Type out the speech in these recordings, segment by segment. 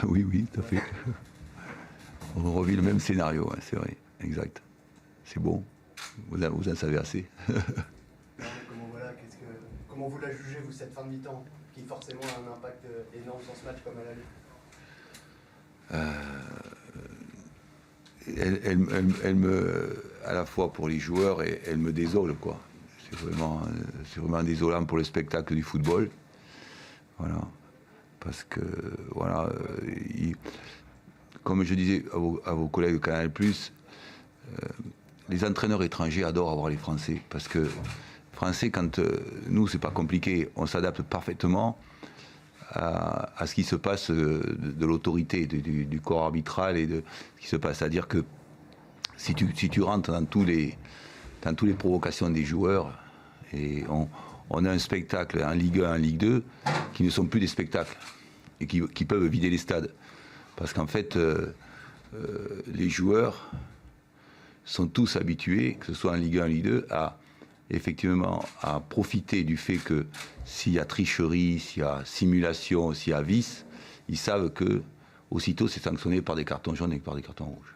Oui, oui, tout à fait. On revit le même scénario, hein, c'est vrai, exact. C'est bon, vous en savez assez. Comment, voilà, comment vous la jugez, vous, cette fin de mi-temps, qui forcément a un impact énorme sur ce match comme à l'aller? Elle me, à la fois pour les joueurs, elle me désole, quoi. C'est vraiment désolant pour le spectacle du football. Voilà. Parce que, voilà, comme je disais à vos collègues de Canal+, les entraîneurs étrangers adorent avoir les Français. Parce que, Français, quand nous, c'est pas compliqué, on s'adapte parfaitement à ce qui se passe de l'autorité, du corps arbitral et de ce qui se passe. C'est-à-dire que si tu rentres dans tous les provocations des joueurs, et on a un spectacle en Ligue 1, en Ligue 2, qui ne sont plus des spectacles, et qui peuvent vider les stades. Parce qu'en fait, les joueurs sont tous habitués, que ce soit en Ligue 1, en Ligue 2, effectivement à profiter du fait que s'il y a tricherie, s'il y a simulation, s'il y a vice, ils savent que aussitôt c'est sanctionné par des cartons jaunes et par des cartons rouges.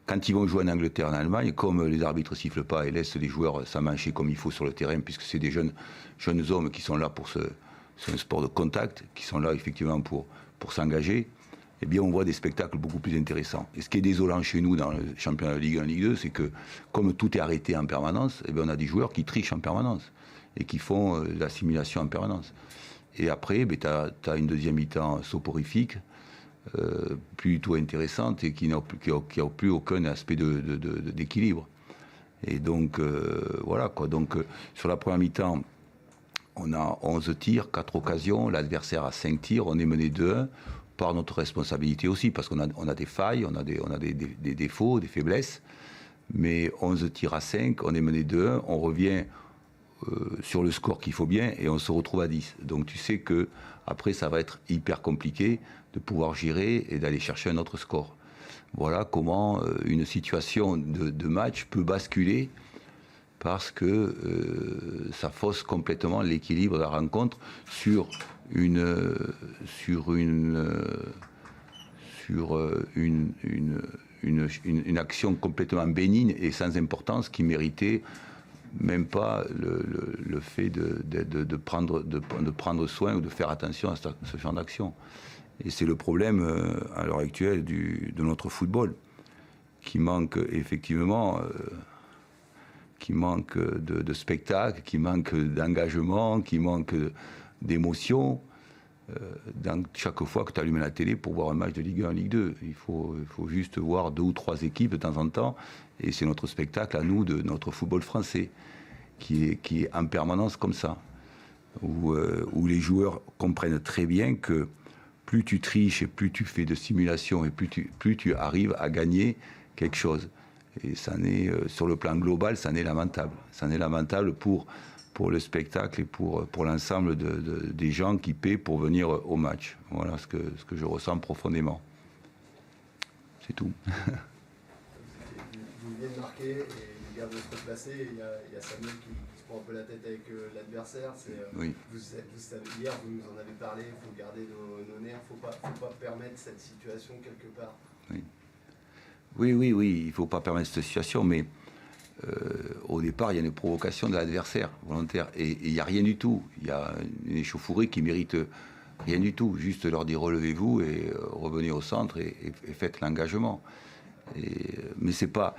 Quand ils vont jouer en Angleterre, en Allemagne, comme les arbitres ne sifflent pas et laissent les joueurs s'amancher comme il faut sur le terrain, puisque c'est des jeunes hommes qui sont là c'est un sport de contact, qui sont là effectivement pour s'engager, eh bien on voit des spectacles beaucoup plus intéressants. Et ce qui est désolant chez nous dans le championnat de Ligue 1, Ligue 2, c'est que comme tout est arrêté en permanence, eh bien on a des joueurs qui trichent en permanence et qui font de la simulation en permanence. Et après, tu as une deuxième mi-temps soporifique, plus du tout intéressante et qui n'a plus aucun aspect d'équilibre. Et donc, voilà quoi. Donc, sur la première mi-temps, on a 11 tirs, 4 occasions, l'adversaire a 5 tirs, on est mené 2-1, par notre responsabilité aussi, parce qu'on a des failles, on a des défauts, des faiblesses, mais 11 tirs à 5, on est mené 2-1, on revient sur le score qu'il faut bien et on se retrouve à 10. Donc tu sais que après ça va être hyper compliqué de pouvoir gérer et d'aller chercher un autre score. Voilà comment une situation de match peut basculer parce que ça fausse complètement l'équilibre de la rencontre sur une action complètement bénigne et sans importance qui méritait même pas le fait de prendre soin ou de faire attention à ce genre d'action. Et c'est le problème à l'heure actuelle de notre football, qui manque effectivement, qui manque de spectacle, qui manque d'engagement, qui manque d'émotion. Chaque fois que tu allumes la télé pour voir un match de Ligue 1, Ligue 2, il faut juste voir 2 ou 3 équipes de temps en temps, et c'est notre spectacle à nous, de notre football français, qui est en permanence comme ça, où les joueurs comprennent très bien que plus tu triches et plus tu fais de simulation et plus tu arrives à gagner quelque chose. Et ça n'est, sur le plan global, ça n'est lamentable. Ça n'est lamentable pour le spectacle et pour l'ensemble des gens qui paient pour venir au match. Voilà ce que je ressens profondément. C'est tout. Vous venez de marquer et les gars veulent se replacer. Il y a Samuel qui se prend un peu la tête avec l'adversaire. Oui. Hier, vous nous en avez parlé. Il faut garder nos nerfs. Il ne faut pas permettre cette situation quelque part. Oui. Oui, il ne faut pas permettre cette situation, mais au départ, il y a une provocation de l'adversaire volontaire, et il n'y a rien du tout. Il y a une échauffourée qui mérite rien du tout, juste leur dire relevez-vous et revenez au centre et faites l'engagement. Mais c'est pas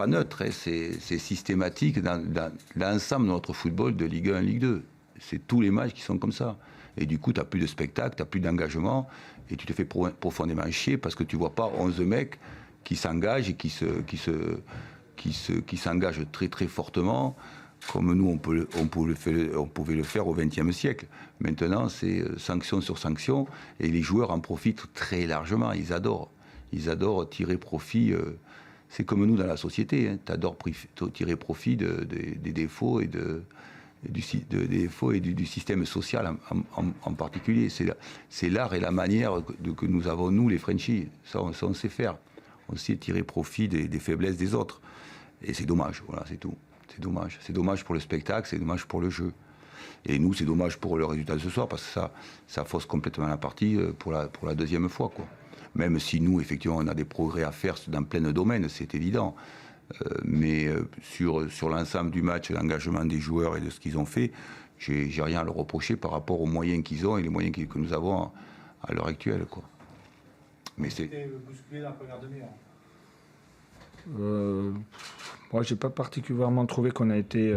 neutre, hein, c'est systématique dans l'ensemble de notre football de Ligue 1, Ligue 2. C'est tous les matchs qui sont comme ça. Et du coup, tu n'as plus de spectacle, tu n'as plus d'engagement, et tu te fais profondément chier parce que tu ne vois pas 11 mecs qui s'engagent et qui s'engagent très très fortement, comme nous on pouvait le faire au XXe siècle. Maintenant, c'est sanction sur sanction, et les joueurs en profitent très largement. Ils adorent tirer profit. C'est comme nous dans la société, hein. Tu adores tirer profit des défauts et du système social en particulier. C'est l'art et la manière que nous avons, nous, les Frenchies. Ça, on sait faire. On sait tirer profit des faiblesses des autres. Et c'est dommage, voilà, c'est tout. C'est dommage. C'est dommage pour le spectacle, c'est dommage pour le jeu. Et nous, c'est dommage pour le résultat de ce soir, parce que ça fausse complètement la partie pour la deuxième fois, quoi. Même si nous, effectivement, on a des progrès à faire dans plein de domaines, c'est évident. Mais sur l'ensemble du match, l'engagement des joueurs et de ce qu'ils ont fait, j'ai rien à leur reprocher par rapport aux moyens qu'ils ont et les moyens que nous avons à l'heure actuelle, quoi. Mais c'était bousculé dans la première demi-heure. Moi, j'ai pas particulièrement trouvé qu'on a été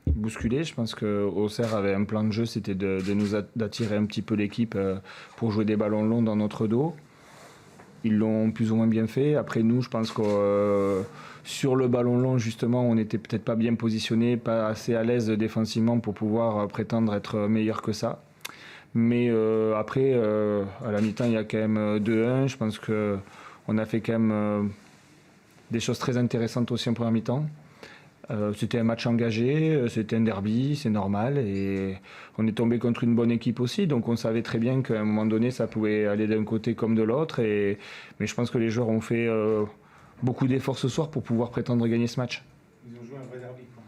bousculé. Je pense qu'Auxerre avait un plan de jeu, c'était d'attirer un petit peu l'équipe pour jouer des ballons longs dans notre dos. Ils l'ont plus ou moins bien fait. Après nous, je pense que sur le ballon long, justement, on n'était peut-être pas bien positionné, pas assez à l'aise défensivement pour pouvoir prétendre être meilleur que ça. Mais après, à la mi-temps, il y a quand même 2-1. Je pense qu'on a fait quand même des choses très intéressantes aussi en première mi-temps. C'était un match engagé, c'était un derby, c'est normal. Et on est tombé contre une bonne équipe aussi. Donc on savait très bien qu'à un moment donné, ça pouvait aller d'un côté comme de l'autre. Mais je pense que les joueurs ont fait beaucoup d'efforts ce soir pour pouvoir prétendre gagner ce match. Ils ont joué un vrai derby, quoi.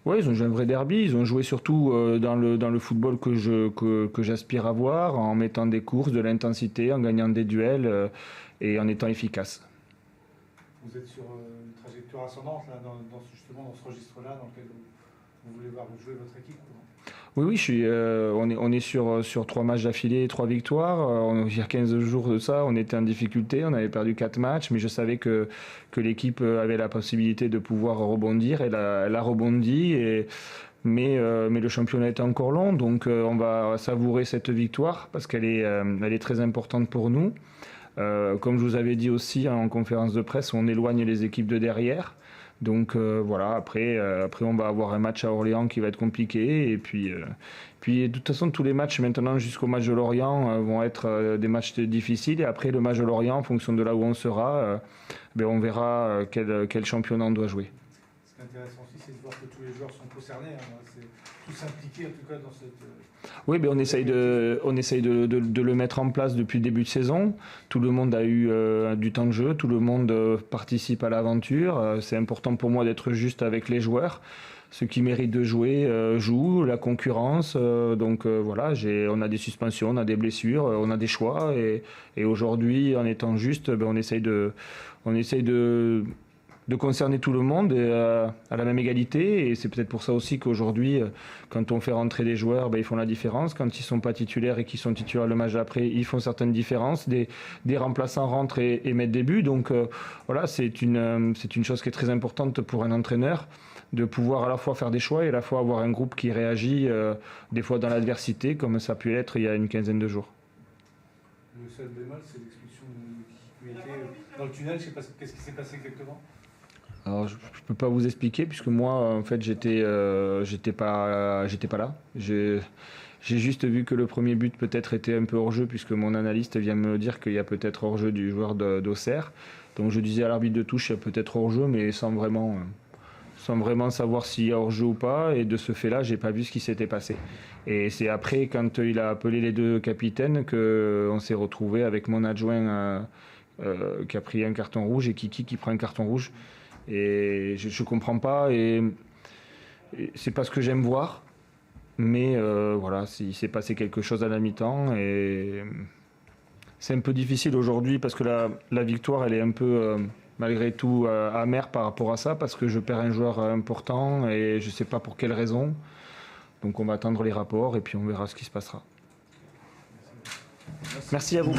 Oui, ils ont joué un vrai derby. Ils ont joué surtout dans le football que j'aspire à voir, en mettant des courses, de l'intensité, en gagnant des duels et en étant efficace. Vous êtes sur une trajectoire ascendante là, justement dans ce registre-là dans lequel vous voulez voir jouer votre équipe, quoi. Oui, on est sur 3 matchs d'affilée, 3 victoires. Il y a 15 jours de ça, on était en difficulté, on avait perdu 4 matchs, mais je savais que l'équipe avait la possibilité de pouvoir rebondir. Elle a rebondi, mais le championnat est encore long, donc on va savourer cette victoire parce qu'elle est très importante pour nous. Comme je vous avais dit aussi en conférence de presse, on éloigne les équipes de derrière. Donc voilà, après on va avoir un match à Orléans qui va être compliqué. Et puis de toute façon, tous les matchs maintenant jusqu'au match de Lorient vont être des matchs difficiles. Et après le match de Lorient, en fonction de là où on sera, on verra quel championnat on doit jouer. Ce qui est intéressant aussi, c'est de voir que tous les joueurs sont concernés. C'est tous impliqués en tout cas dans cette... Oui, on essaye de le mettre en place depuis le début de saison. Tout le monde a eu du temps de jeu, tout le monde participe à l'aventure. C'est important pour moi d'être juste avec les joueurs. Ceux qui méritent de jouer jouent, la concurrence. Voilà, on a des suspensions, on a des blessures, on a des choix. Et aujourd'hui, en étant juste, on essaye de concerner tout le monde à la même égalité. Et c'est peut-être pour ça aussi qu'aujourd'hui, quand on fait rentrer des joueurs, ils font la différence. Quand ils ne sont pas titulaires et qu'ils sont titulaires le match d'après, ils font certaines différences. Des remplaçants rentrent et mettent des buts. Donc voilà, c'est une chose qui est très importante pour un entraîneur, de pouvoir à la fois faire des choix et à la fois avoir un groupe qui réagit des fois dans l'adversité, comme ça a pu l'être il y a une quinzaine de jours. Le seul bémol, c'est l'expulsion qui était dans le tunnel. Je ne sais pas qu'est-ce qui s'est passé exactement. Alors, je ne peux pas vous expliquer puisque moi, en fait, j'étais pas là. J'ai juste vu que le premier but peut-être était un peu hors jeu puisque mon analyste vient me dire qu'il y a peut-être hors jeu du joueur d'Auxerre. Donc je disais à l'arbitre de touche, il y a peut-être hors jeu, mais sans vraiment savoir s'il y a hors jeu ou pas. Et de ce fait-là, j'ai pas vu ce qui s'était passé. Et c'est après, quand il a appelé les 2 capitaines, qu'on s'est retrouvé avec mon adjoint qui a pris un carton rouge et Kiki qui prend un carton rouge. Et je comprends pas et c'est pas ce que j'aime voir, mais voilà, il s'est passé quelque chose à la mi-temps et c'est un peu difficile aujourd'hui parce que la victoire elle est un peu malgré tout amère par rapport à ça parce que je perds un joueur important et je sais pas pour quelle raison, donc on va attendre les rapports et puis on verra ce qui se passera. Merci à vous.